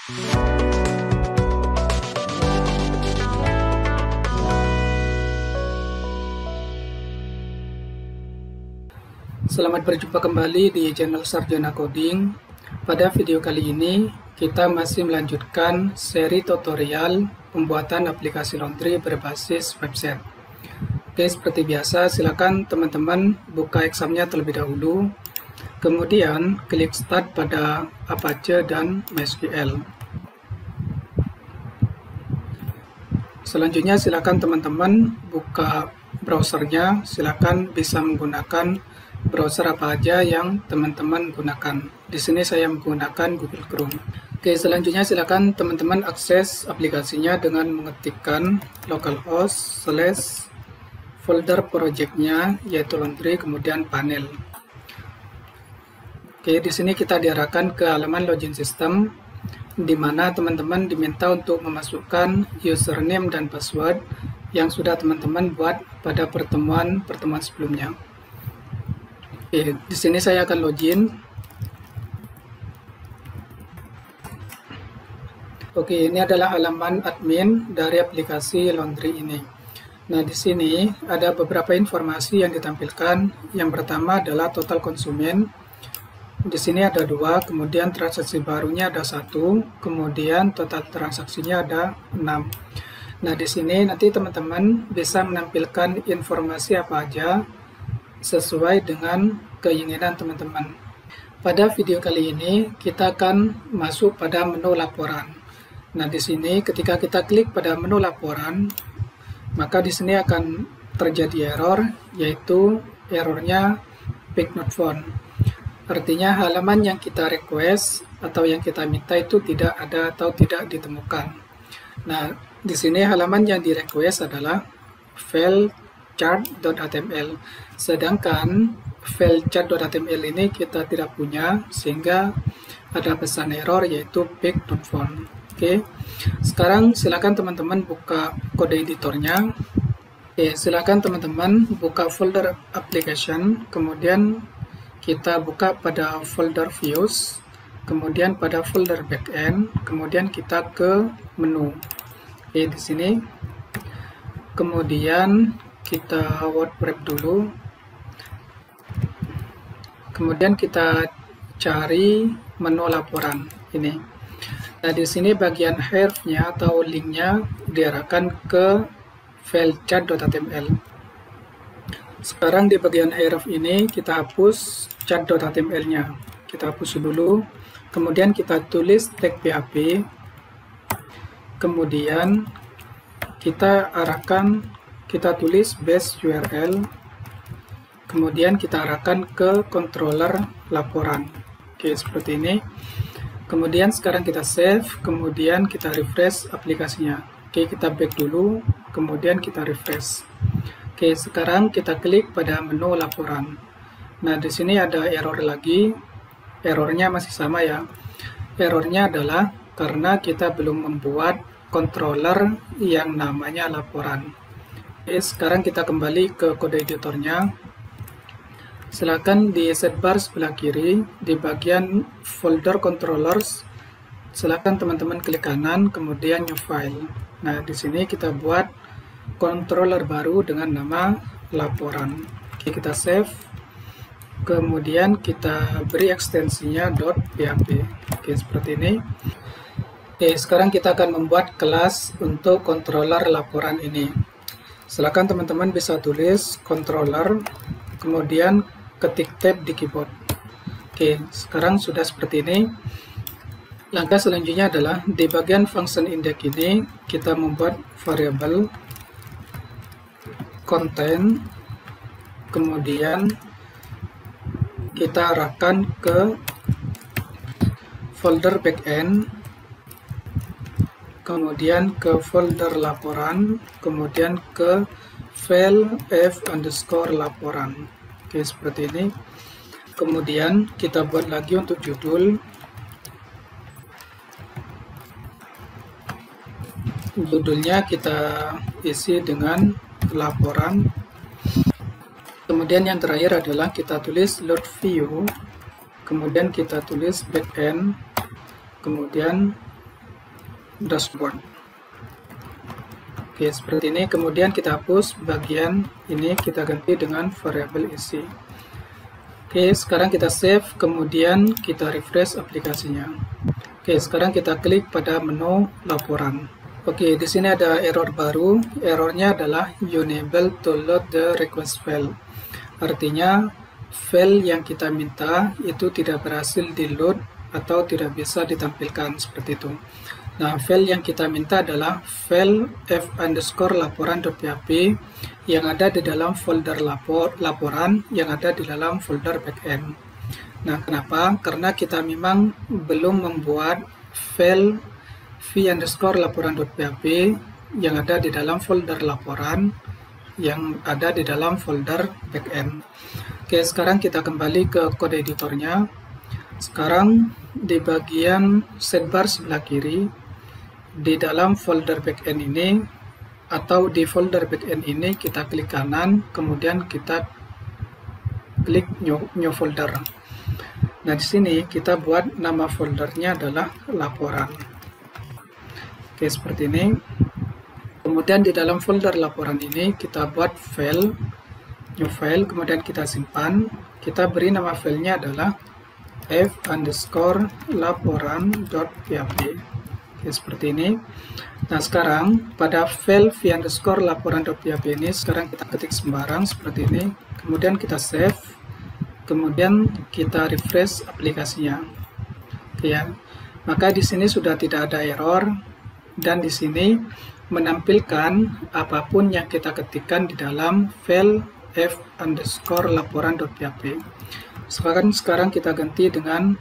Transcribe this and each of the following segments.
Selamat berjumpa kembali di channel Sarjana Coding. Pada video kali ini kita masih melanjutkan seri tutorial pembuatan aplikasi laundry berbasis website. Oke, seperti biasa silakan teman-teman buka examnya terlebih dahulu, kemudian klik start pada Apache dan MySQL. Selanjutnya silakan teman-teman buka browsernya, silakan bisa menggunakan browser apa aja yang teman-teman gunakan. Di sini saya menggunakan Google Chrome. Oke, selanjutnya silakan teman-teman akses aplikasinya dengan mengetikkan localhost / folder projectnya yaitu laundry, kemudian panel. Oke, di sini kita diarahkan ke halaman login system, di mana teman-teman diminta untuk memasukkan username dan password yang sudah teman-teman buat pada pertemuan sebelumnya. Oke, di sini saya akan login. Oke, ini adalah halaman admin dari aplikasi laundry ini. Nah, di sini ada beberapa informasi yang ditampilkan. Yang pertama adalah total konsumen. Di sini ada 2, kemudian transaksi barunya ada 1, kemudian total transaksinya ada 6. Nah, di sini nanti teman-teman bisa menampilkan informasi apa aja sesuai dengan keinginan teman-teman. Pada video kali ini kita akan masuk pada menu laporan. Nah, di sini ketika kita klik pada menu laporan, maka di sini akan terjadi error, yaitu errornya pick not found. Artinya halaman yang kita request atau yang kita minta itu tidak ada atau tidak ditemukan. Nah, di sini halaman yang di request adalah file chart.html, sedangkan file chart.html ini kita tidak punya, sehingga ada pesan error yaitu pick not found. Oke, sekarang silakan teman-teman buka kode editornya. Oke, silakan teman-teman buka folder application, kemudian kita buka pada folder views, kemudian pada folder backend, kemudian kita ke menu. Oke, di sini kemudian kita WordPress dulu, kemudian kita cari menu laporan ini. Nah, di sini bagian href-nya atau linknya diarahkan ke file chart.html. Sekarang di bagian href ini kita hapus chart.html-nya. Kita hapus dulu, kemudian kita tulis tag PHP, kemudian kita tulis base URL, kemudian kita arahkan ke controller laporan. Oke, seperti ini. Kemudian sekarang kita save, kemudian kita refresh aplikasinya. Oke, kita back dulu, kemudian kita refresh. Oke, sekarang kita klik pada menu laporan. Nah, di sini ada error lagi. Errornya masih sama ya. Errornya adalah karena kita belum membuat controller yang namanya laporan. Oke, sekarang kita kembali ke kode editornya. Silakan di sidebar sebelah kiri, di bagian folder controllers, silakan teman-teman klik kanan, kemudian new file. Nah, di sini kita buat controller baru dengan nama laporan. Oke, kita save, kemudian kita beri ekstensinya .php. Oke, seperti ini. Oke, sekarang kita akan membuat kelas untuk controller laporan ini. Silakan teman-teman bisa tulis controller, kemudian ketik tab di keyboard. Oke, sekarang sudah seperti ini. Langkah selanjutnya adalah di bagian function index ini kita membuat variabel content, kemudian kita arahkan ke folder backend, kemudian ke folder laporan, kemudian ke file f_laporan. Oke, seperti ini. Kemudian kita buat lagi untuk judul. Judulnya kita isi dengan laporan. Kemudian yang terakhir adalah kita tulis load view, kemudian kita tulis backend, kemudian dashboard. Oke, seperti ini. Kemudian kita hapus bagian ini, kita ganti dengan variabel isi. Oke, sekarang kita save, kemudian kita refresh aplikasinya. Oke, sekarang kita klik pada menu laporan. Oke, di sini ada error baru. Errornya adalah unable to load the request file. Artinya, file yang kita minta itu tidak berhasil di-load atau tidak bisa ditampilkan seperti itu. Nah, file yang kita minta adalah file f_laporan.php yang ada di dalam folder laporan yang ada di dalam folder backend. Nah, kenapa? Karena kita memang belum membuat file v_laporan.php yang ada di dalam folder laporan yang ada di dalam folder backend. Oke, sekarang kita kembali ke kode editornya. Sekarang di bagian sidebar sebelah kiri, di dalam folder backend ini atau di folder backend ini kita klik kanan, kemudian kita klik new folder. Nah, di sini kita buat nama foldernya adalah laporan. Oke, seperti ini. Kemudian di dalam folder laporan ini kita buat file, new file, kemudian kita simpan. Kita beri nama filenya adalah f_laporan.php. Oke, seperti ini. Nah, sekarang pada file v_laporan.php ini sekarang kita ketik sembarang seperti ini. Kemudian kita save. Kemudian kita refresh aplikasinya. Oke ya. Maka di sini sudah tidak ada error dan di sini menampilkan apapun yang kita ketikkan di dalam file f_laporan.php. Sekarang kita ganti dengan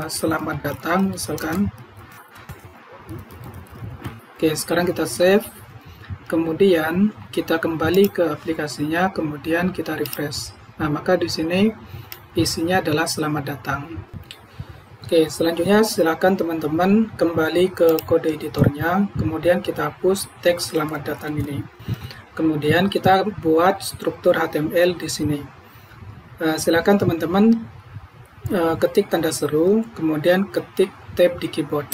selamat datang misalkan. Oke, sekarang kita save. Kemudian kita kembali ke aplikasinya, kemudian kita refresh. Nah, maka di sini isinya adalah selamat datang. Oke, selanjutnya silakan teman-teman kembali ke kode editornya, kemudian kita hapus teks selamat datang ini. Kemudian kita buat struktur HTML di sini. Silakan teman-teman ketik tanda seru, kemudian ketik tab di keyboard.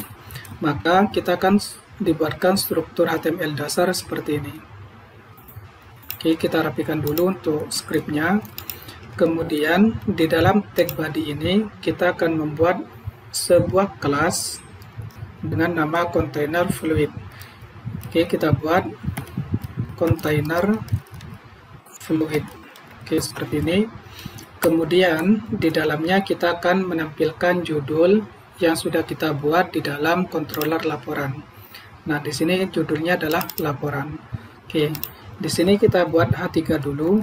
Maka kita akan dibuatkan struktur HTML dasar seperti ini. Oke, kita rapikan dulu untuk scriptnya. Kemudian di dalam tag body ini kita akan membuat sebuah kelas dengan nama container fluid. Oke, kita buat container fluid. Oke, seperti ini. Kemudian di dalamnya kita akan menampilkan judul yang sudah kita buat di dalam controller laporan. Nah, di sini judulnya adalah laporan. Oke, di sini kita buat H3 dulu.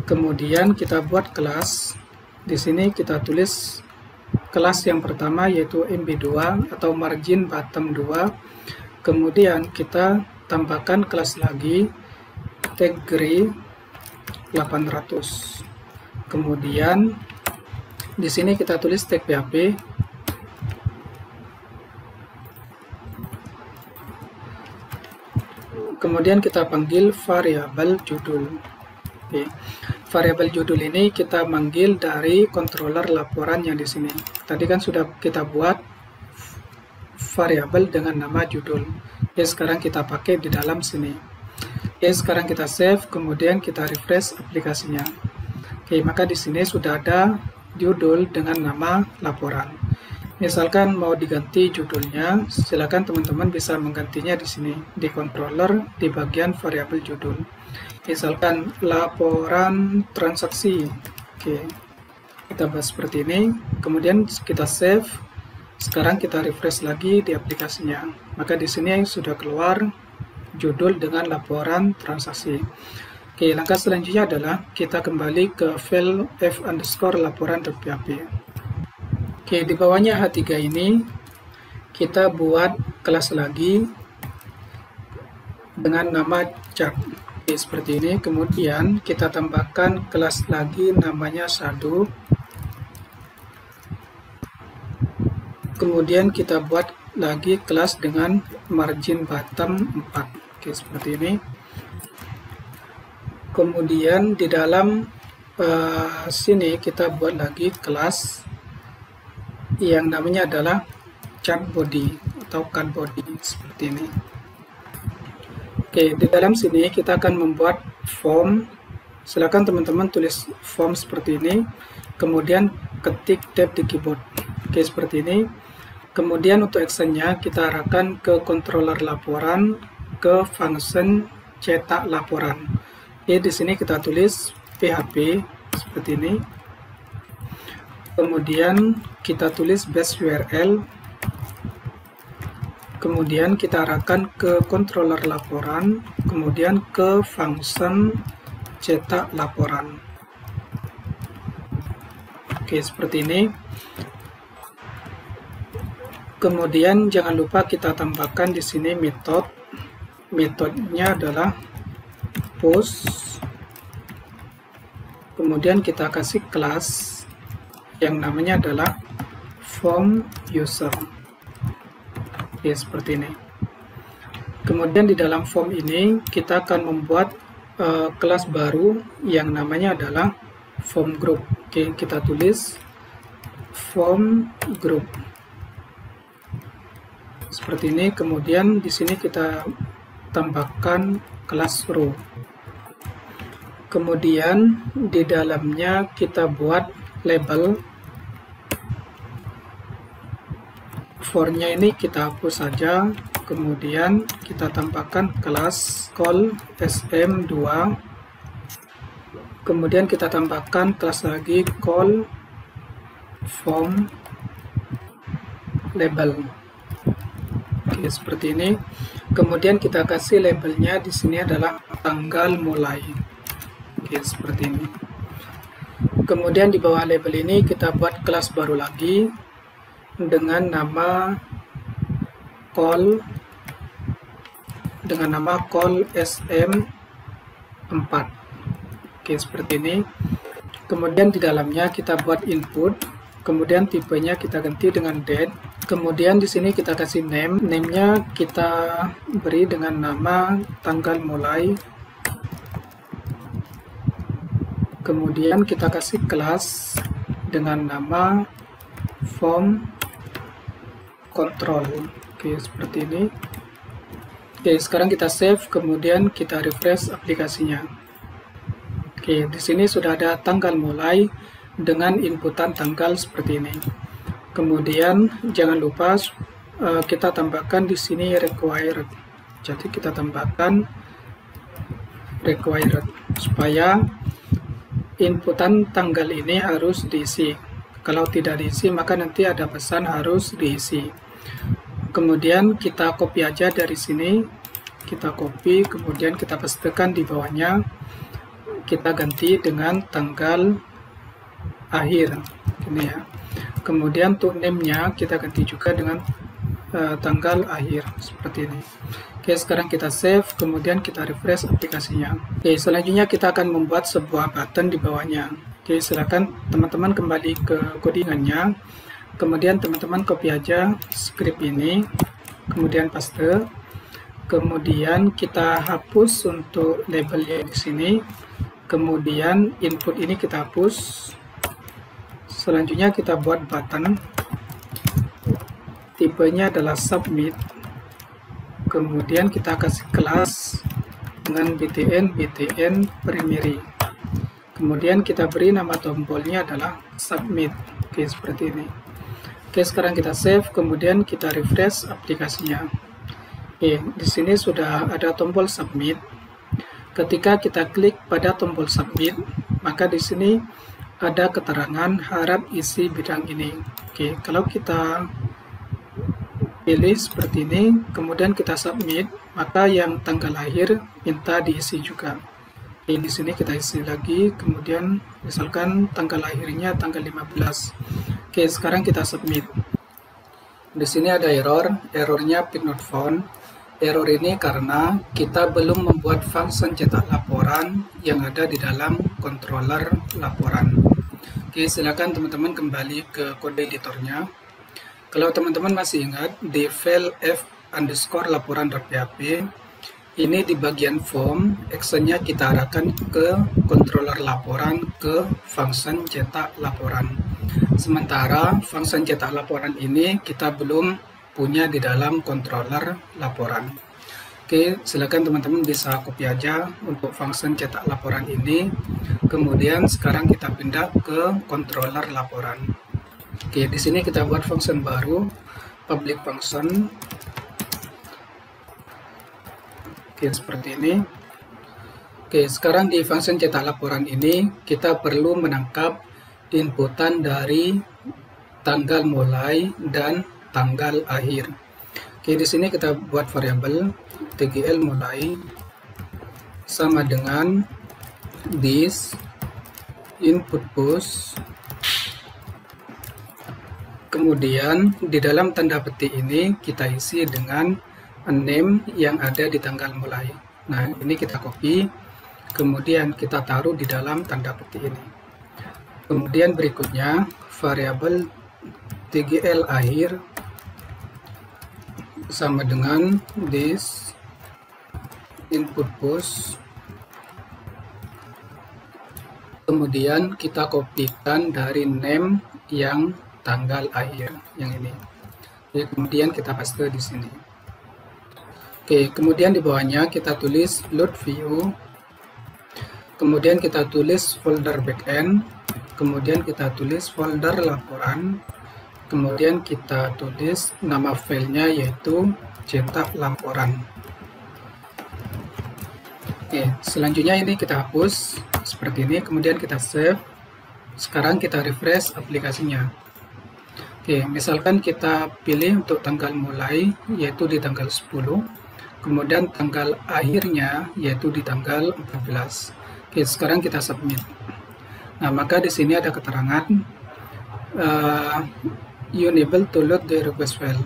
Kemudian kita buat kelas. Di sini kita tulis kelas yang pertama yaitu MB2 atau margin bottom 2. Kemudian kita tambahkan kelas lagi tag gray 800. Kemudian di sini kita tulis tag PHP. Kemudian kita panggil variabel judul. Oke. Variabel judul ini kita manggil dari controller laporan yang di sini. Tadi kan sudah kita buat variabel dengan nama judul. Oke, sekarang kita pakai di dalam sini. Oke, sekarang kita save, kemudian kita refresh aplikasinya. Oke, maka di sini sudah ada judul dengan nama laporan. Misalkan mau diganti judulnya, silakan teman-teman bisa menggantinya di sini di controller di bagian variabel judul. Misalkan laporan transaksi. Oke, kita bahas seperti ini. Kemudian kita save. Sekarang kita refresh lagi di aplikasinya. Maka di sini sudah keluar judul dengan laporan transaksi. Oke, langkah selanjutnya adalah kita kembali ke file f_laporan.php. Oke, di bawahnya H3 ini kita buat kelas lagi dengan nama chart. Oke, seperti ini. Kemudian kita tambahkan kelas lagi namanya shadow. Kemudian kita buat lagi kelas dengan margin bottom 4. Oke, seperti ini. Kemudian di dalam sini kita buat lagi kelas yang namanya adalah chart body. atau card body seperti ini. Oke, di dalam sini kita akan membuat form. Silakan teman-teman tulis form seperti ini, kemudian ketik tab di keyboard. Oke, seperti ini. Kemudian untuk actionnya kita arahkan ke controller laporan, ke function cetak laporan. Oke, di sini kita tulis PHP seperti ini. Kemudian kita tulis base URL. Kemudian kita arahkan ke controller laporan, kemudian ke function cetak laporan. Oke, seperti ini. Kemudian jangan lupa kita tambahkan di sini metode. Metodenya adalah post. Kemudian kita kasih kelas yang namanya adalah form user. Oke, seperti ini. Kemudian di dalam form ini kita akan membuat kelas baru yang namanya adalah form group. Oke, kita tulis form group seperti ini. Kemudian di sini kita tambahkan kelas row. Kemudian di dalamnya kita buat label. For-nya ini kita hapus saja. Kemudian kita tambahkan kelas call sm2. Kemudian kita tambahkan kelas lagi call form label. Oke, seperti ini. Kemudian kita kasih labelnya di sini adalah tanggal mulai. Oke, seperti ini. Kemudian di bawah label ini kita buat kelas baru lagi dengan nama call sm4. Oke, seperti ini. Kemudian di dalamnya kita buat input, kemudian tipenya kita ganti dengan date. Kemudian di sini kita kasih name. Name-nya kita beri dengan nama tanggal mulai. Kemudian kita kasih kelas dengan nama form control. Oke, seperti ini. Oke, sekarang kita save, kemudian kita refresh aplikasinya. Oke, di sini sudah ada tanggal mulai dengan inputan tanggal seperti ini. Kemudian jangan lupa kita tambahkan di sini required. Jadi kita tambahkan required supaya inputan tanggal ini harus diisi. Kalau tidak diisi maka nanti ada pesan harus diisi. Kemudian kita copy aja dari sini, kita copy, kemudian kita pastekan di bawahnya, kita ganti dengan tanggal akhir, ini ya. Kemudian untuk name-nya kita ganti juga dengan tanggal akhir, seperti ini. Oke, sekarang kita save, kemudian kita refresh aplikasinya. Oke, selanjutnya kita akan membuat sebuah button di bawahnya. Oke, silakan teman-teman kembali ke codingannya. Kemudian teman-teman copy aja script ini, kemudian paste. Kemudian kita hapus untuk labelnya di sini. Kemudian input ini kita hapus. Selanjutnya kita buat button. Tipenya adalah submit. Kemudian kita kasih kelas dengan btn primary. Kemudian kita beri nama tombolnya adalah submit. Oke, seperti ini. Oke, sekarang kita save, kemudian kita refresh aplikasinya. Oke, di sini sudah ada tombol submit. Ketika kita klik pada tombol submit, maka di sini ada keterangan harap isi bidang ini. Oke, kalau kita pilih seperti ini, kemudian kita submit, maka yang tanggal lahir minta diisi juga. Oke, di sini kita isi lagi, kemudian misalkan tanggal lahirnya tanggal 15. Oke, sekarang kita submit. Di sini ada errornya pin not found. Error ini karena kita belum membuat function cetak laporan yang ada di dalam controller laporan. Oke, silakan teman-teman kembali ke kode editornya. Kalau teman-teman masih ingat di file f_laporan.php, ini di bagian form, actionnya kita arahkan ke controller laporan ke function cetak laporan. Sementara function cetak laporan ini kita belum punya di dalam controller laporan. Oke, silakan teman-teman bisa copy aja untuk function cetak laporan ini. Kemudian sekarang kita pindah ke controller laporan. Oke, di sini kita buat function baru, public function. Oke, seperti ini. Oke, sekarang di function cetak laporan ini kita perlu menangkap inputan dari tanggal mulai dan tanggal akhir. Oke, di sini kita buat variabel tgl mulai sama dengan this input push. Kemudian di dalam tanda petik ini kita isi dengan name yang ada di tanggal mulai. Nah, ini kita copy, kemudian kita taruh di dalam tanda petik ini. Kemudian berikutnya variabel tgl akhir sama dengan this input push. Kemudian kita kopikan dari name yang tanggal akhir yang ini. Oke, kemudian kita paste di sini. Oke, kemudian di bawahnya kita tulis load view. Kemudian kita tulis folder backend. Kemudian kita tulis folder laporan. Kemudian kita tulis nama filenya yaitu cetak laporan. Oke, selanjutnya ini kita hapus seperti ini, kemudian kita save. Sekarang kita refresh aplikasinya. Oke, misalkan kita pilih untuk tanggal mulai yaitu di tanggal 10, kemudian tanggal akhirnya yaitu di tanggal 14. Oke, sekarang kita submit. Nah, maka di sini ada keterangan unable to load the request file,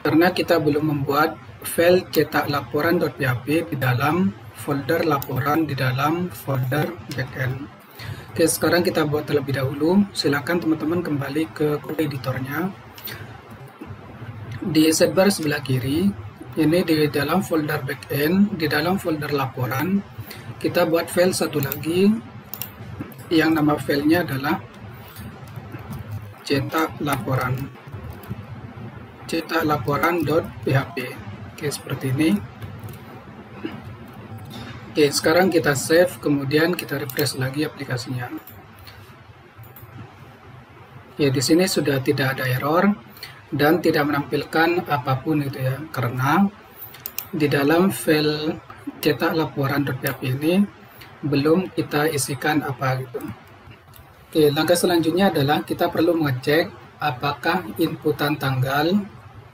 karena kita belum membuat file cetak laporan.php di dalam folder laporan di dalam folder backend. Oke, sekarang kita buat terlebih dahulu. Silakan teman-teman kembali ke code editornya. Di sidebar sebelah kiri, ini di dalam folder backend, di dalam folder laporan, kita buat file satu lagi yang nama filenya adalah cetak laporan.php. Oke, seperti ini. Oke, sekarang kita save, kemudian kita refresh lagi aplikasinya. Oke, di sini sudah tidak ada error dan tidak menampilkan apapun itu ya, karena di dalam file cetak laporan.php ini belum kita isikan apa gitu. Oke, langkah selanjutnya adalah kita perlu mengecek apakah inputan tanggal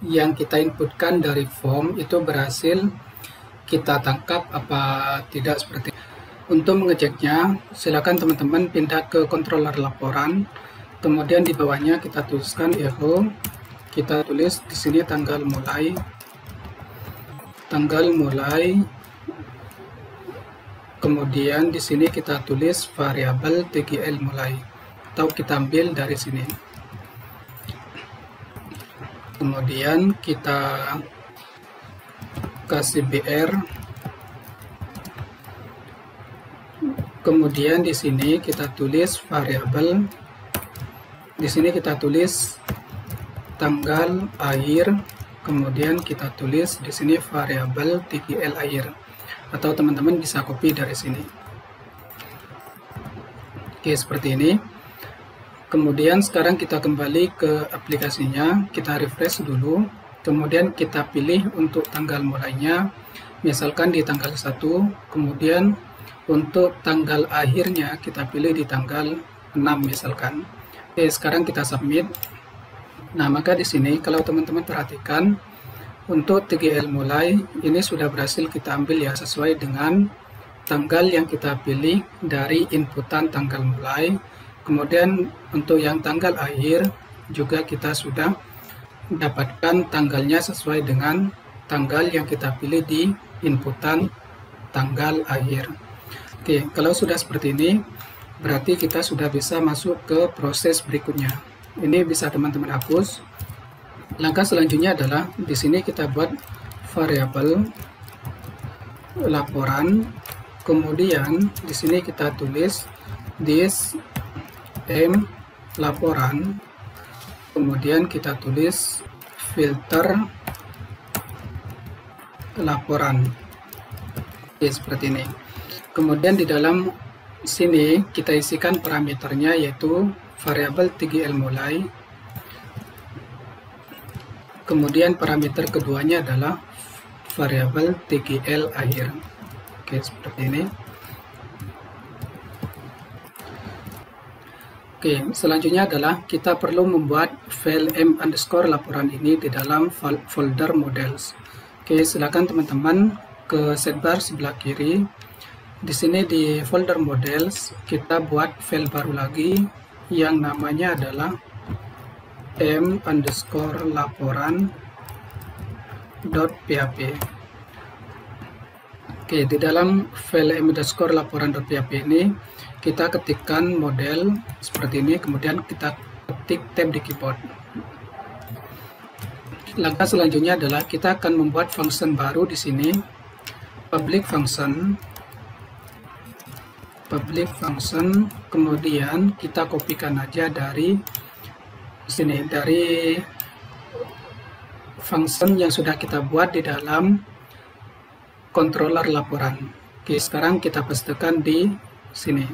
yang kita inputkan dari form itu berhasil kita tangkap apa tidak seperti itu. Untuk mengeceknya, silakan teman-teman pindah ke controller laporan. Kemudian di bawahnya kita tuliskan echo. Kita tulis di sini tanggal mulai. Kemudian di sini kita tulis variabel tgl mulai, atau kita ambil dari sini. Kemudian kita kasih br. Kemudian di sini kita tulis variabel. Di sini kita tulis tanggal akhir. Kemudian kita tulis di sini variabel tgl akhir. Atau teman-teman bisa copy dari sini. Oke, seperti ini. Kemudian sekarang kita kembali ke aplikasinya, kita refresh dulu, kemudian kita pilih untuk tanggal mulainya, misalkan di tanggal 1, kemudian untuk tanggal akhirnya kita pilih di tanggal 6 misalkan. Oke, sekarang kita submit. Nah, maka di sini kalau teman-teman perhatikan, untuk tgl mulai ini sudah berhasil kita ambil ya, sesuai dengan tanggal yang kita pilih dari inputan tanggal mulai. Kemudian untuk yang tanggal akhir juga kita sudah dapatkan tanggalnya sesuai dengan tanggal yang kita pilih di inputan tanggal akhir. Oke, kalau sudah seperti ini berarti kita sudah bisa masuk ke proses berikutnya. Ini bisa teman-teman hapus. Langkah selanjutnya adalah di sini kita buat variabel laporan, kemudian di sini kita tulis this laporan, kemudian kita tulis filter laporan. Oke, seperti ini. Kemudian di dalam sini kita isikan parameternya, yaitu variabel TGL mulai. Kemudian parameter keduanya adalah variabel TGL akhir. Oke, seperti ini. Oke, selanjutnya adalah kita perlu membuat file m_laporan ini di dalam folder models. Oke, silakan teman-teman ke sidebar sebelah kiri. Di sini di folder models kita buat file baru lagi yang namanya adalah m_laporan.php. Oke, di dalam file m_laporan.php ini kita ketikkan model seperti ini, kemudian kita ketik tab di keyboard. Langkah selanjutnya adalah kita akan membuat function baru di sini, public function, kemudian kita kopikan aja dari sini, dari function yang sudah kita buat di dalam controller laporan. Oke, sekarang kita pastekan di sini.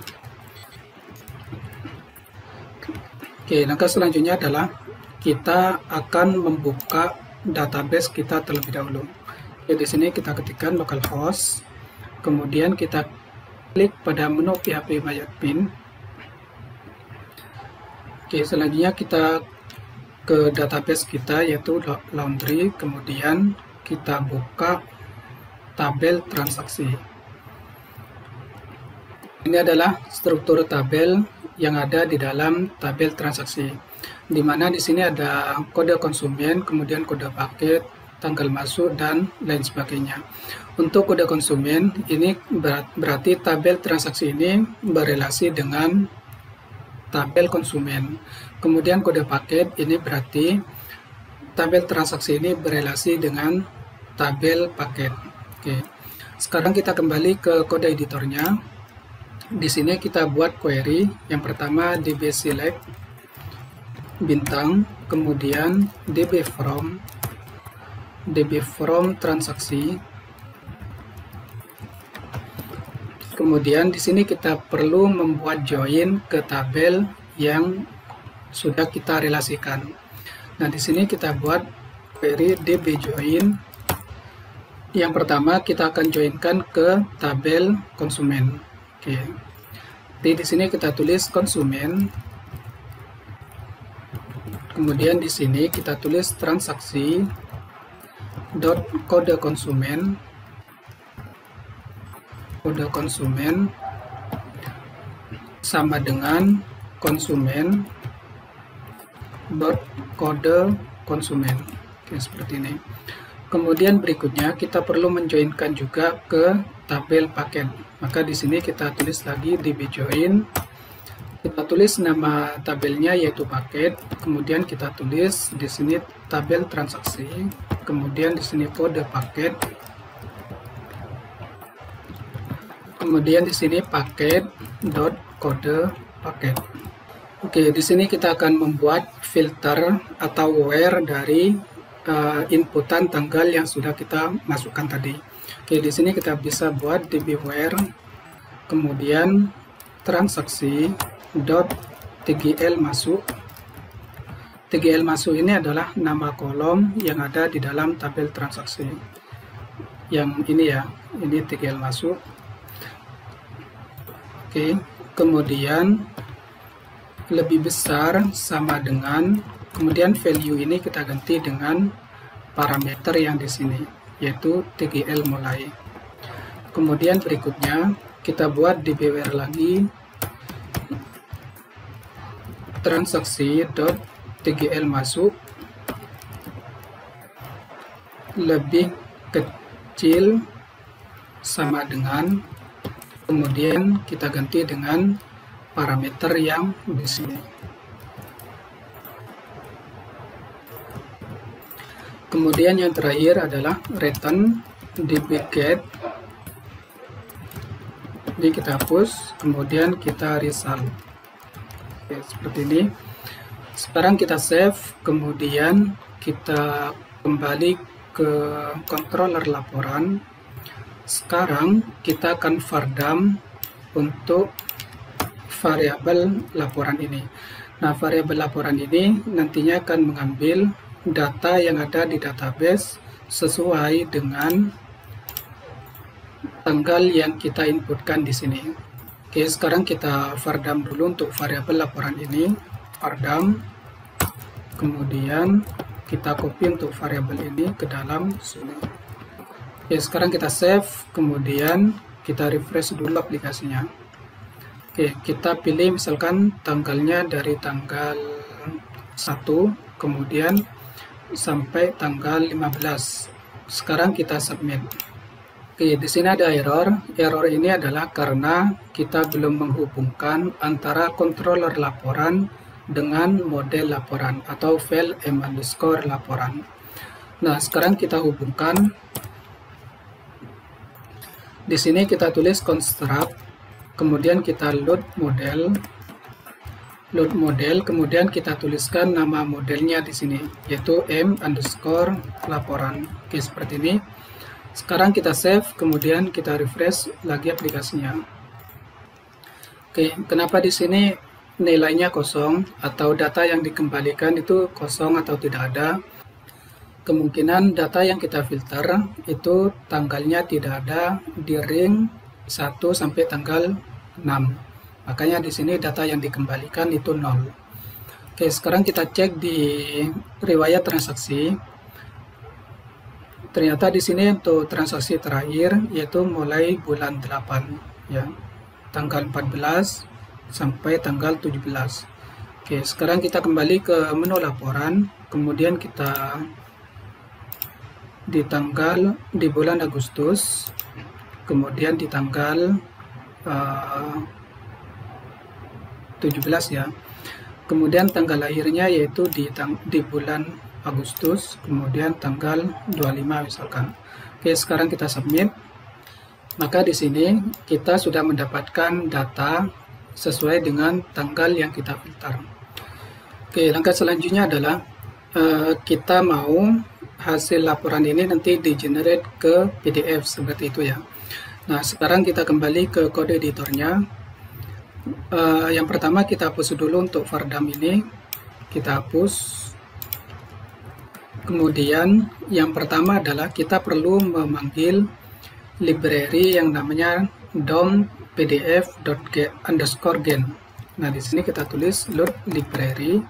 Oke, langkah selanjutnya adalah kita akan membuka database kita terlebih dahulu. Oke, di sini kita ketikkan localhost, kemudian kita klik pada menu PHP MyAdmin. Oke, selanjutnya kita ke database kita, yaitu laundry, kemudian kita buka tabel transaksi. Ini adalah struktur tabel yang ada di dalam tabel transaksi, di mana di sini ada kode konsumen, kemudian kode paket, tanggal masuk, dan lain sebagainya. Untuk kode konsumen ini berarti tabel transaksi ini berelasi dengan tabel konsumen. Kemudian kode paket ini berarti tabel transaksi ini berelasi dengan tabel paket. Oke. Sekarang kita kembali ke kode editornya. Di sini kita buat query. Yang pertama db select bintang, kemudian db from transaksi. Kemudian di sini kita perlu membuat join ke tabel yang sudah kita relasikan. Nah, di sini kita buat query db join. Yang pertama kita akan joinkan ke tabel konsumen. Oke. Jadi di sini kita tulis konsumen. Kemudian di sini kita tulis transaksi dot kode konsumen. Kode konsumen sama dengan konsumen dot kode konsumen. Oke, seperti ini. Kemudian berikutnya kita perlu menjoinkan juga ke tabel paket. Maka di sini kita tulis lagi db join. Kita tulis nama tabelnya yaitu paket. Kemudian kita tulis di sini tabel transaksi. Kemudian di sini kode paket. Kemudian di sini paket dot kode paket. Oke, di sini kita akan membuat filter atau where dari inputan tanggal yang sudah kita masukkan tadi. Oke, di sini kita bisa buat db where, kemudian transaksi dot tgl masuk. TGL masuk ini adalah nama kolom yang ada di dalam tabel transaksi. Yang ini ya, ini TGL masuk. Oke, kemudian lebih besar sama dengan, kemudian value ini kita ganti dengan parameter yang di sini, yaitu TGL mulai. Kemudian berikutnya kita buat db where lagi, transaksi dot tgl masuk lebih kecil sama dengan, kemudian kita ganti dengan parameter yang di sini. Kemudian yang terakhir adalah return db_get. Jadi kita hapus, kemudian kita result. Oke, seperti ini. Sekarang kita save, kemudian kita kembali ke controller laporan. Sekarang kita akan var_dam untuk variabel laporan ini. Nah, variabel laporan ini nantinya akan mengambil data yang ada di database sesuai dengan tanggal yang kita inputkan di sini. Oke, sekarang kita var_dam dulu untuk variabel laporan ini. var_dam, kemudian kita copy untuk variabel ini ke dalam sini. Oke, sekarang kita save, kemudian kita refresh dulu aplikasinya. Oke, kita pilih misalkan tanggalnya dari tanggal 1, kemudian sampai tanggal 15. Sekarang kita submit. Oke, di sini ada error. Error ini adalah karena kita belum menghubungkan antara controller laporan dengan model laporan atau file m_laporan. Nah, sekarang kita hubungkan. Di sini kita tulis construct, kemudian kita load model, kemudian kita tuliskan nama modelnya di sini, yaitu m_laporan. Oke, seperti ini. Sekarang kita save, kemudian kita refresh lagi aplikasinya. Oke, kenapa di sini nilainya kosong atau data yang dikembalikan itu kosong atau tidak ada? Kemungkinan data yang kita filter itu tanggalnya tidak ada di ring 1 sampai tanggal 6. Makanya di sini data yang dikembalikan itu 0. Oke, sekarang kita cek di riwayat transaksi. Ternyata di sini untuk transaksi terakhir yaitu mulai bulan 8 ya. Tanggal 14 sampai tanggal 17. Oke, sekarang kita kembali ke menu laporan, kemudian kita di bulan Agustus, kemudian di tanggal 17 ya. Kemudian tanggal lahirnya yaitu di bulan Agustus, kemudian tanggal 25 misalkan. Oke, sekarang kita submit. Maka di sini kita sudah mendapatkan data sesuai dengan tanggal yang kita filter. Oke, langkah selanjutnya adalah kita mau hasil laporan ini nanti di-generate ke PDF seperti itu ya. Nah, sekarang kita kembali ke kode editornya. Yang pertama kita hapus dulu untuk var_dam ini. Kita hapus. Kemudian yang pertama adalah kita perlu memanggil library yang namanya dom_pdf_gen. Nah, di sini kita tulis load library.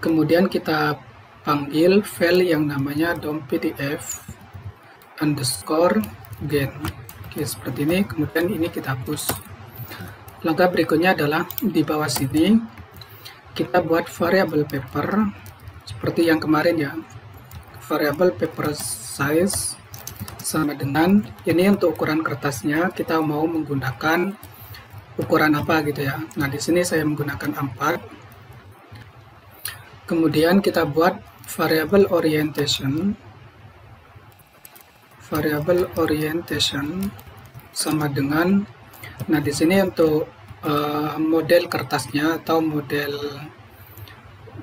Kemudian kita panggil file yang namanya dom_pdf_gen. Oke, seperti ini. Kemudian ini kita hapus. Langkah berikutnya adalah di bawah sini kita buat variabel paper seperti yang kemarin ya. Variabel paper size sama dengan ini untuk ukuran kertasnya kita mau menggunakan ukuran apa gitu ya. Nah, di sini saya menggunakan A4. Kemudian kita buat variabel orientation. Variabel orientation sama dengan, nah di sini untuk model kertasnya atau model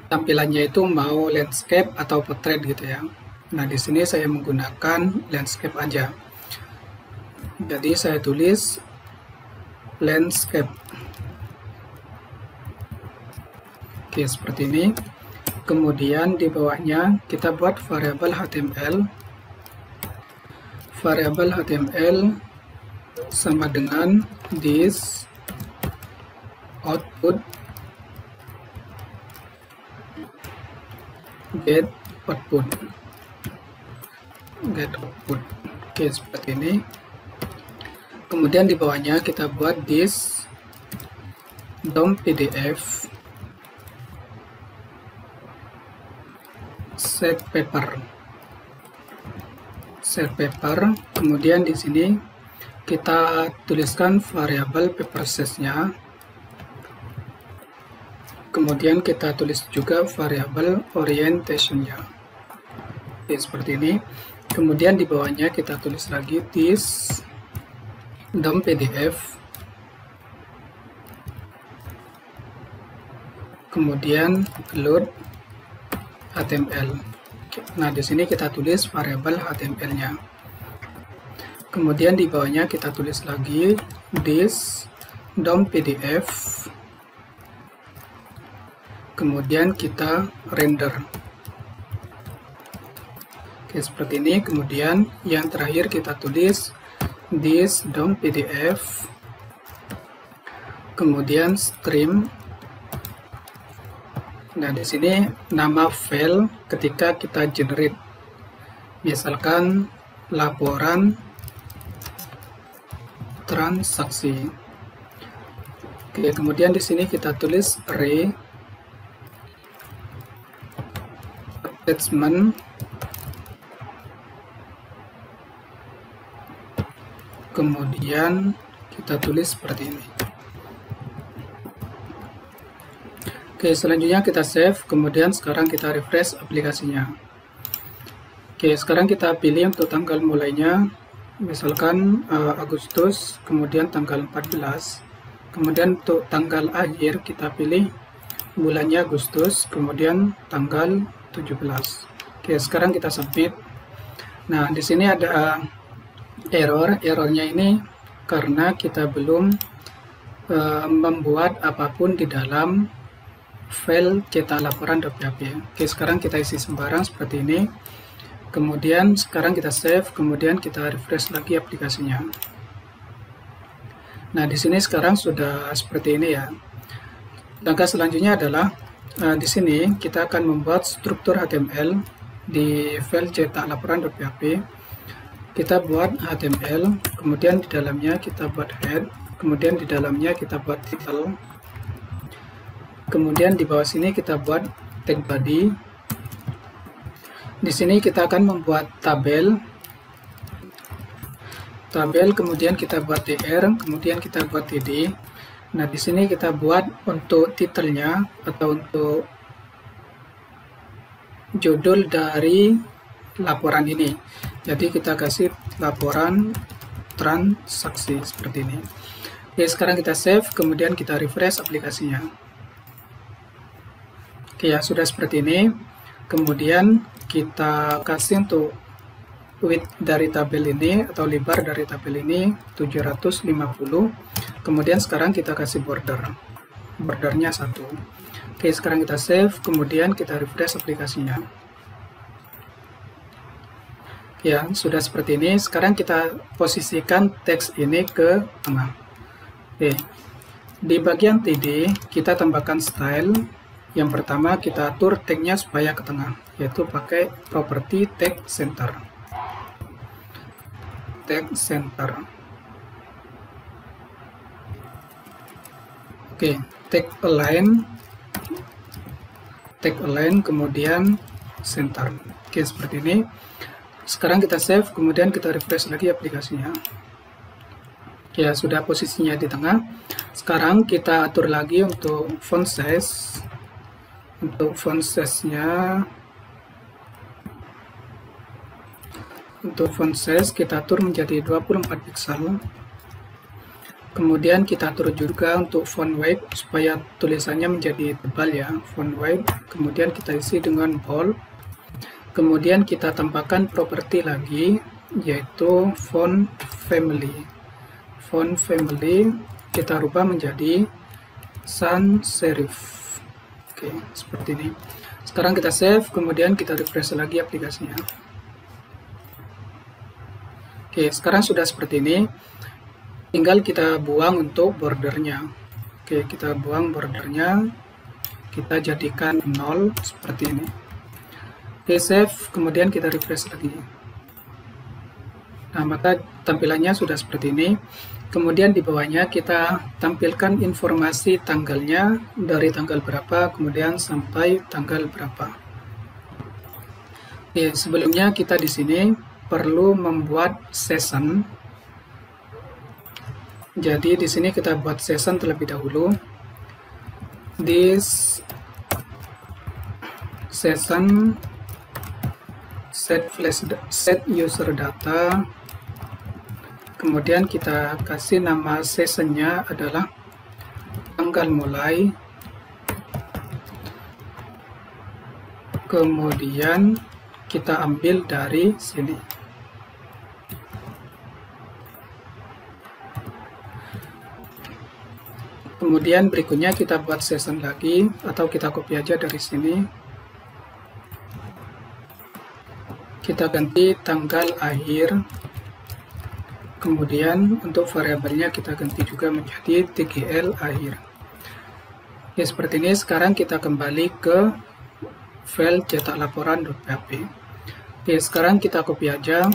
tampilannya itu mau landscape atau portrait gitu ya. Nah, di sini saya menggunakan landscape aja. Jadi saya tulis landscape. Oke, seperti ini. Kemudian di bawahnya kita buat variabel HTML. Variabel HTML sama dengan this output get output. Oke, seperti ini. Kemudian di bawahnya kita buat this dom_pdf set paper. Kemudian di sini kita tuliskan variabel paper size-nya. Kemudian kita tulis juga variabel orientation-nya. Oke, seperti ini. Kemudian di bawahnya kita tulis lagi this dom_pdf. Kemudian load HTML. Nah, di sini kita tulis variabel HTML-nya. Kemudian di bawahnya kita tulis lagi this DOM.pdf. Kemudian kita render. Oke, seperti ini. Kemudian yang terakhir kita tulis this DOM.pdf. Kemudian stream. Nah, di sini nama file ketika kita generate. Misalkan laporan transaksi. Oke, kemudian di sini kita tulis array attachment. Kemudian kita tulis seperti ini. Oke, selanjutnya kita save, kemudian sekarang kita refresh aplikasinya. Oke, sekarang kita pilih untuk tanggal mulainya, misalkan Agustus, kemudian tanggal 14, kemudian untuk tanggal akhir kita pilih bulannya Agustus, kemudian tanggal 17. Oke, sekarang kita submit. Nah, di sini ada errornya ini karena kita belum membuat apapun di dalam file cetak laporan.php. Oke, sekarang kita isi sembarang seperti ini. Kemudian sekarang kita save, kemudian kita refresh lagi aplikasinya. Nah, di sini sekarang sudah seperti ini ya. Langkah selanjutnya adalah di sini kita akan membuat struktur HTML di file cetak laporan.php. Kita buat HTML, kemudian di dalamnya kita buat head, kemudian di dalamnya kita buat title. Kemudian di bawah sini kita buat tag body. Di sini kita akan membuat tabel, kemudian kita buat tr, kemudian kita buat td. Nah, di sini kita buat untuk titelnya atau untuk judul dari laporan ini. Jadi kita kasih laporan transaksi seperti ini. Oke, sekarang kita save, kemudian kita refresh aplikasinya. Oke, ya sudah seperti ini. Kemudian kita kasih untuk width dari tabel ini atau lebar dari tabel ini 750. Kemudian sekarang kita kasih bordernya 1. Oke, sekarang kita save, kemudian kita refresh aplikasinya. Ya, sudah seperti ini. Sekarang kita posisikan teks ini ke tengah. Oke, di bagian td kita tambahkan style. Yang pertama kita atur tagnya supaya ke tengah, yaitu pakai property tag center. Oke, tag align, kemudian center. Oke, seperti ini. Sekarang kita save, kemudian kita refresh lagi aplikasinya. Ya, sudah posisinya di tengah. Sekarang kita atur lagi untuk font size. Untuk font size-nya, kita atur menjadi 24 pixel. Kemudian kita atur juga untuk font weight supaya tulisannya menjadi tebal ya, font weight. Kemudian kita isi dengan bold. Kemudian kita tambahkan properti lagi, yaitu font family. Font family kita rubah menjadi sans serif. Oke, seperti ini. Sekarang kita save, kemudian kita refresh lagi aplikasinya. Oke, sekarang sudah seperti ini. Tinggal kita buang untuk bordernya. Oke, kita buang bordernya. Kita jadikan 0 seperti ini. Oke, save, kemudian kita refresh lagi. Nah, maka tampilannya sudah seperti ini. Kemudian di bawahnya kita tampilkan informasi tanggalnya, dari tanggal berapa, kemudian sampai tanggal berapa. Oke, sebelumnya kita di sini perlu membuat session. Jadi di sini kita buat session terlebih dahulu. This session set user data. Kemudian kita kasih nama sessionnya adalah tanggal mulai. kemudian kita ambil dari sini. Kemudian berikutnya kita buat session lagi, atau kita copy aja dari sini. Kita ganti tanggal akhir. Kemudian untuk variabelnya kita ganti juga menjadi tgl akhir. Oke, seperti ini. Sekarang kita kembali ke file cetak laporan.php. Oke, sekarang kita copy aja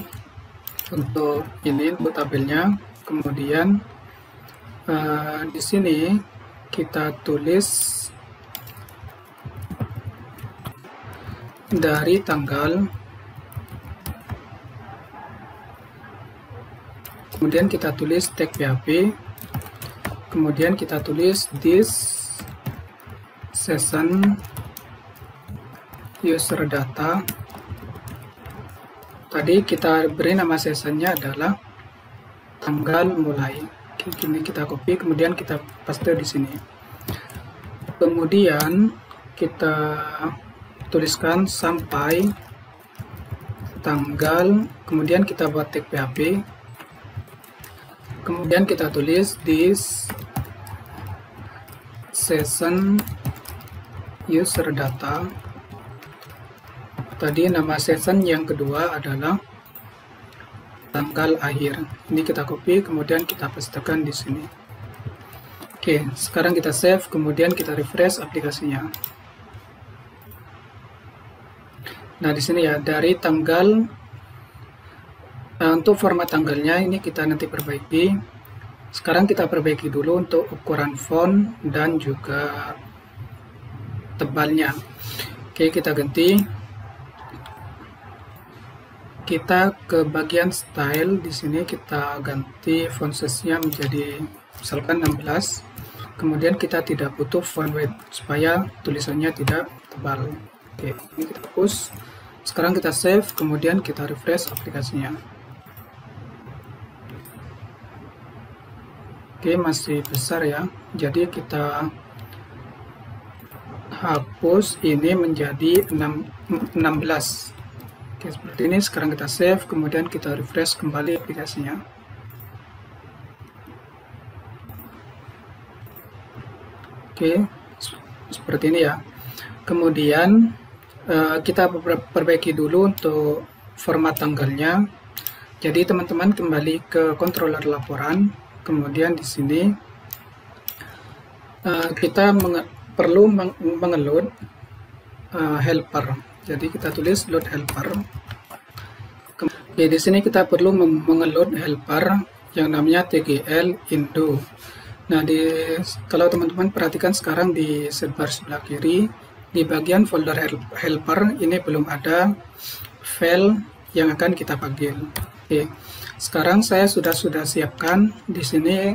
untuk ini, untuk tabelnya. Kemudian di sini kita tulis dari tanggal, kemudian kita tulis tag PHP, kemudian kita tulis this session user data. Tadi kita beri nama sessionnya adalah tanggal mulai. Ini kita copy, kemudian kita paste di sini. Kemudian kita tuliskan sampai tanggal, kemudian kita buat tag PHP, kemudian kita tulis this session user data. Tadi nama session yang kedua adalah tanggal akhir. Ini kita copy, kemudian kita pastekan di sini. Oke, sekarang kita save, kemudian kita refresh aplikasinya. Nah, di sini ya, dari tanggal, untuk format tanggalnya ini kita nanti perbaiki. Sekarang kita perbaiki dulu untuk ukuran font dan juga tebalnya. Oke, kita ganti. Kita ke bagian style, di sini kita ganti font size-nya menjadi misalkan 16. Kemudian kita tidak butuh font weight supaya tulisannya tidak tebal. Oke, ini kita hapus. Sekarang kita save, kemudian kita refresh aplikasinya. Oke, masih besar ya. Jadi kita hapus ini menjadi 16. Oke, seperti ini. Sekarang kita save, kemudian kita refresh kembali aplikasinya. Oke, seperti ini ya. Kemudian kita perbaiki dulu untuk format tanggalnya. Jadi teman-teman kembali ke controller laporan, kemudian di sini kita perlu mengeload helper. Jadi kita tulis load helper. Oke, di sini kita perlu mengeload helper yang namanya tgl indo. Nah, kalau teman-teman perhatikan sekarang di sidebar sebelah kiri, di bagian folder helper ini belum ada file yang akan kita panggil. Oke, sekarang saya sudah siapkan di sini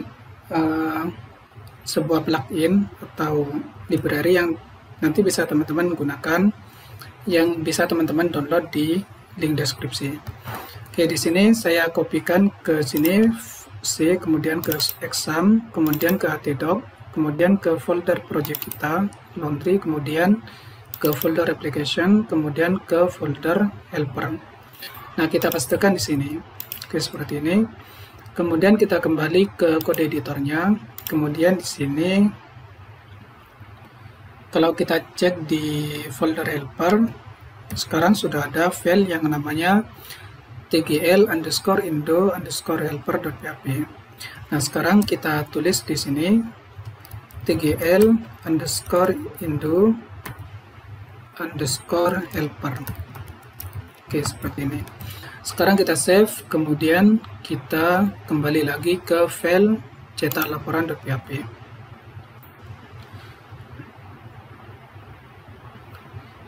sebuah plugin atau library yang nanti bisa teman-teman gunakan, yang bisa teman-teman download di link deskripsi. Oke, di sini saya kopikan ke sini C, kemudian ke exam, kemudian ke htdoc, kemudian ke folder project kita laundry, kemudian ke folder application, kemudian ke folder helper. Nah, kita pastikan di sini. Oke, seperti ini. Kemudian kita kembali ke kode editornya. Kemudian di sini kalau kita cek di folder helper, sekarang sudah ada file yang namanya tgl_indo_helper.php. Nah, sekarang kita tulis di sini tgl_indo_helper. Oke, seperti ini. Sekarang kita save, kemudian kita kembali lagi ke file cetak laporan.php.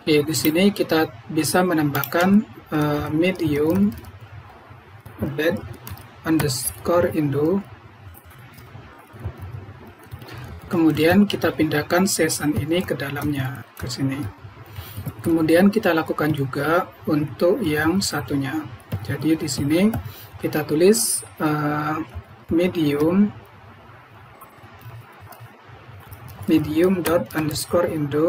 Oke, di sini kita bisa menambahkan medium bed_indo. Kemudian kita pindahkan session ini ke dalamnya, ke sini. Kemudian kita lakukan juga untuk yang satunya. Jadi di sini kita tulis medium._indo.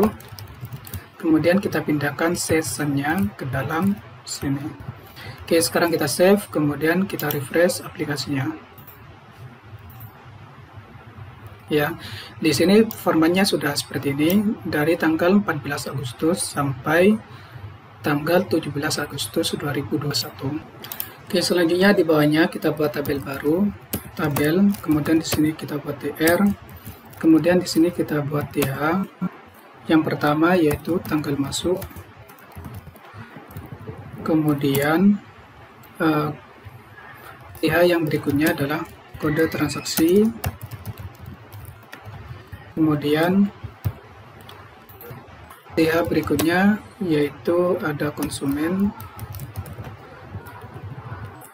kemudian kita pindahkan sessionnya ke dalam sini. Oke, sekarang kita save, kemudian kita refresh aplikasinya. Ya, di sini formatnya sudah seperti ini dari tanggal 14 Agustus sampai tanggal 17 Agustus 2021. Oke, selanjutnya di bawahnya kita buat tabel baru, tabel, kemudian di sini kita buat TR, kemudian di sini kita buat TH. Yang pertama yaitu tanggal masuk, kemudian TH yang berikutnya adalah kode transaksi, kemudian TH berikutnya yaitu ada konsumen,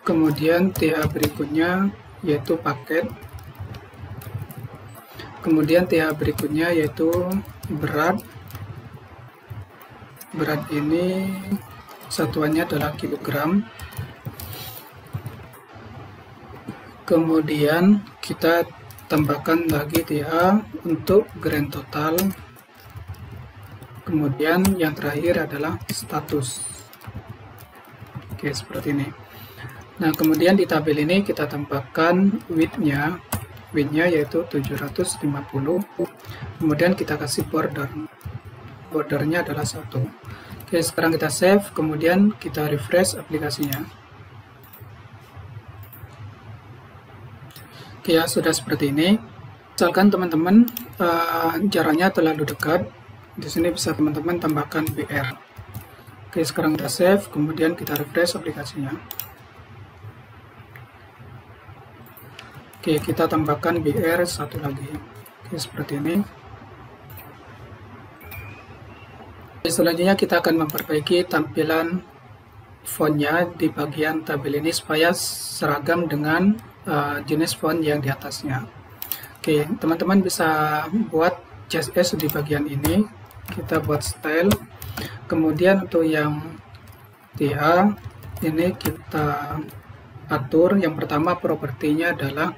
kemudian TH berikutnya yaitu paket, kemudian TH berikutnya yaitu berat. Berat ini satuannya adalah kilogram. Kemudian kita tambahkan lagi TH untuk grand total. Kemudian yang terakhir adalah status. Oke, seperti ini. Nah, kemudian di tabel ini kita tambahkan width-nya yaitu 750. Kemudian kita kasih bordernya adalah 1. Oke, sekarang kita save, kemudian kita refresh aplikasinya. Oke, ya, sudah seperti ini. Misalkan teman-teman jaraknya terlalu dekat, di sini bisa teman-teman tambahkan BR. Oke, sekarang kita save, kemudian kita refresh aplikasinya. Oke, kita tambahkan BR satu lagi. Oke, seperti ini. Oke, selanjutnya kita akan memperbaiki tampilan fontnya di bagian tabel ini supaya seragam dengan jenis font yang di atasnya. Oke, teman-teman bisa buat CSS di bagian ini. Kita buat style. Kemudian untuk yang TH ini kita atur. Yang pertama propertinya adalah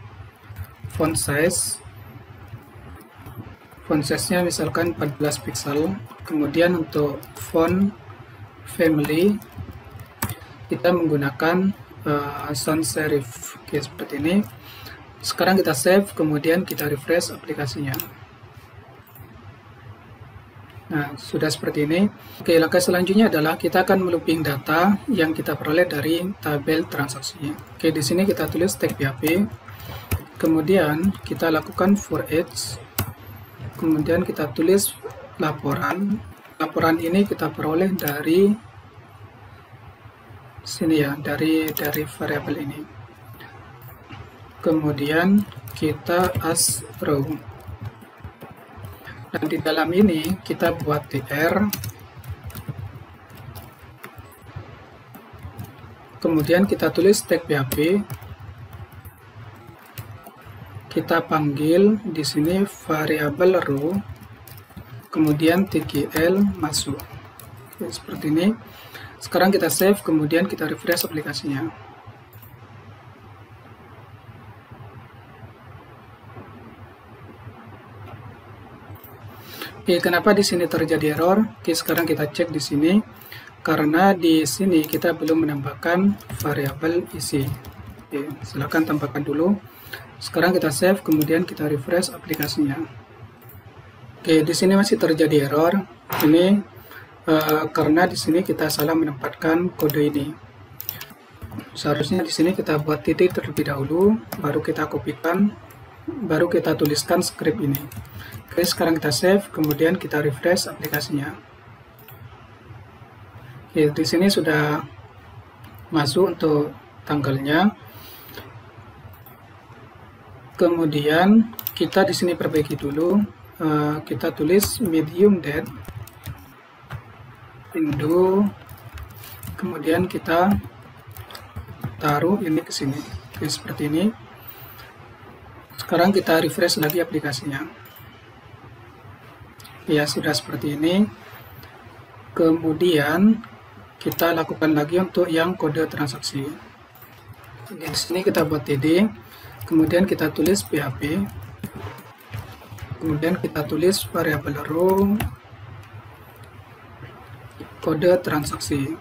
font size. Font size-nya misalkan 14 pixel. Kemudian untuk font family kita menggunakan sans serif. Oke, seperti ini. Sekarang kita save, kemudian kita refresh aplikasinya. Nah, sudah seperti ini. Oke, langkah selanjutnya adalah kita akan melooping data yang kita peroleh dari tabel transaksi. Oke, di sini kita tulis tag PHP. Kemudian kita lakukan for each. Kemudian kita tulis laporan. Laporan ini kita peroleh dari sini ya, dari variabel ini. Kemudian kita as row. Dan di dalam ini kita buat tr. Kemudian kita tulis tag PHP. Kita panggil di sini variabel row. Kemudian tgl masuk. Oke, seperti ini. Sekarang kita save, kemudian kita refresh aplikasinya. Oke, kenapa di sini terjadi error? Oke, sekarang kita cek di sini. Karena di sini kita belum menambahkan variabel isi. Oke, silakan tambahkan dulu. Sekarang kita save, kemudian kita refresh aplikasinya. Oke, di sini masih terjadi error. Ini karena di sini kita salah menempatkan kode ini. Seharusnya di sini kita buat titik terlebih dahulu, baru kita kopikan, baru kita tuliskan script ini. Oke, sekarang kita save, kemudian kita refresh aplikasinya. Oke, di sini sudah masuk untuk tanggalnya. Kemudian kita di sini perbaiki dulu. Kita tulis medium date Indo. Kemudian kita taruh ini ke sini. Oke, seperti ini. Sekarang kita refresh lagi aplikasinya. Ya, sudah seperti ini. Kemudian kita lakukan lagi untuk yang kode transaksi. Di sini kita buat td, kemudian kita tulis PHP, kemudian kita tulis variabel row, kode transaksi.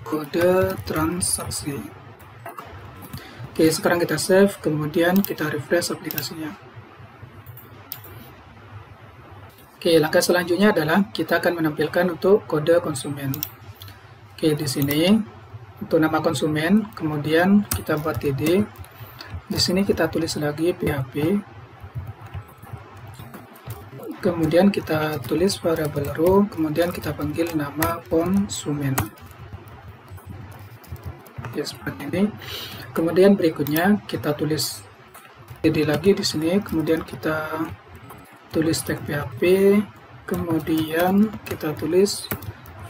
Kode transaksi. Oke, sekarang kita save, kemudian kita refresh aplikasinya. Oke, langkah selanjutnya adalah kita akan menampilkan untuk kode konsumen. Oke, di sini untuk nama konsumen, kemudian kita buat TD. Di sini kita tulis lagi PHP. Kemudian kita tulis variabel row, kemudian kita panggil nama konsumen. Oke, seperti ini. Kemudian berikutnya kita tulis TD lagi di sini, kemudian kita tulis tag PHP, kemudian kita tulis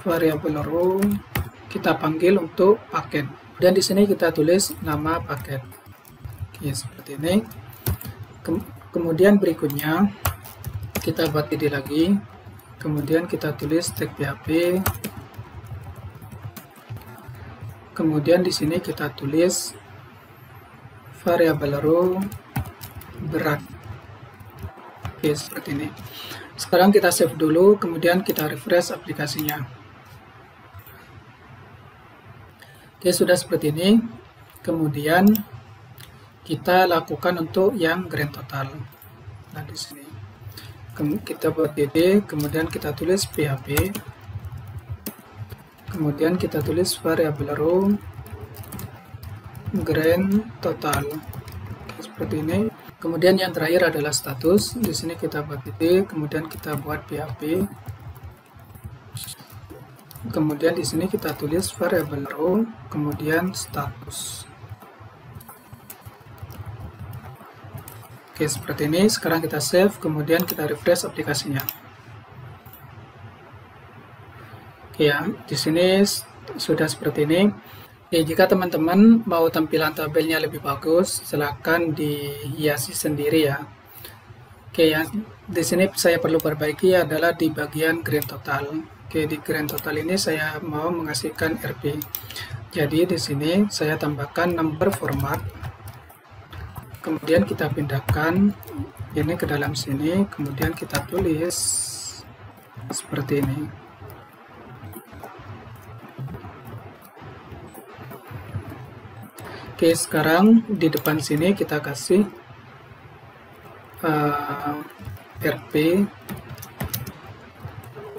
variabel row, kita panggil untuk paket. Dan di sini kita tulis nama paket. Oke, seperti ini. Kemudian berikutnya kita buat TD lagi, kemudian kita tulis tag PHP. Kemudian di sini kita tulis variabel row berat. Oke, seperti ini. Sekarang kita save dulu, kemudian kita refresh aplikasinya. Oke, sudah seperti ini. Kemudian kita lakukan untuk yang grand total. Nah, di sini kita buat DD, kemudian kita tulis PHP. Kemudian kita tulis variabel row grand total. Oke, seperti ini. Kemudian yang terakhir adalah status. Di sini kita buat titik, kemudian kita buat PHP. Kemudian di sini kita tulis variabel row, kemudian status. Oke, seperti ini. Sekarang kita save, kemudian kita refresh aplikasinya. Oke, ya, di sini sudah seperti ini. Oke, jika teman-teman mau tampilan tabelnya lebih bagus, silakan dihiasi sendiri ya. Oke, yang di sini saya perlu perbaiki adalah di bagian grand total. Oke, di grand total ini saya mau mengasihkan RP. Jadi di sini saya tambahkan number format. Kemudian kita pindahkan ini ke dalam sini, kemudian kita tulis seperti ini. Oke, sekarang di depan sini kita kasih RP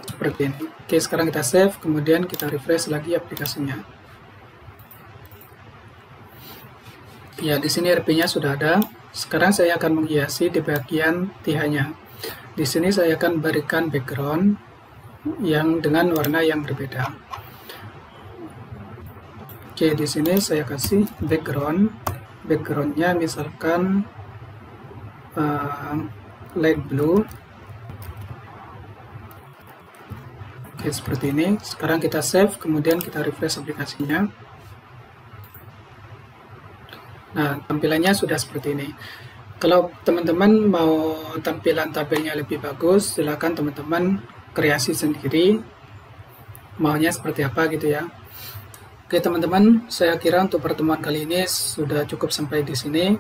seperti ini. Oke, sekarang kita save, kemudian kita refresh lagi aplikasinya. Ya, di sini RP-nya sudah ada. Sekarang saya akan menghiasi di bagian TH-nya. Di sini saya akan berikan background yang dengan warna yang berbeda. Oke, di sini saya kasih backgroundnya misalkan light blue. Oke, seperti ini. Sekarang kita save, kemudian kita refresh aplikasinya. Nah, tampilannya sudah seperti ini. Kalau teman-teman mau tampilan tabelnya lebih bagus, silakan teman-teman kreasi sendiri. Maunya seperti apa gitu ya. Oke teman-teman, saya kira untuk pertemuan kali ini sudah cukup sampai di sini.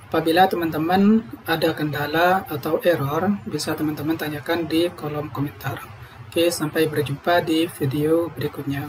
Apabila teman-teman ada kendala atau error, bisa teman-teman tanyakan di kolom komentar. Oke, sampai berjumpa di video berikutnya.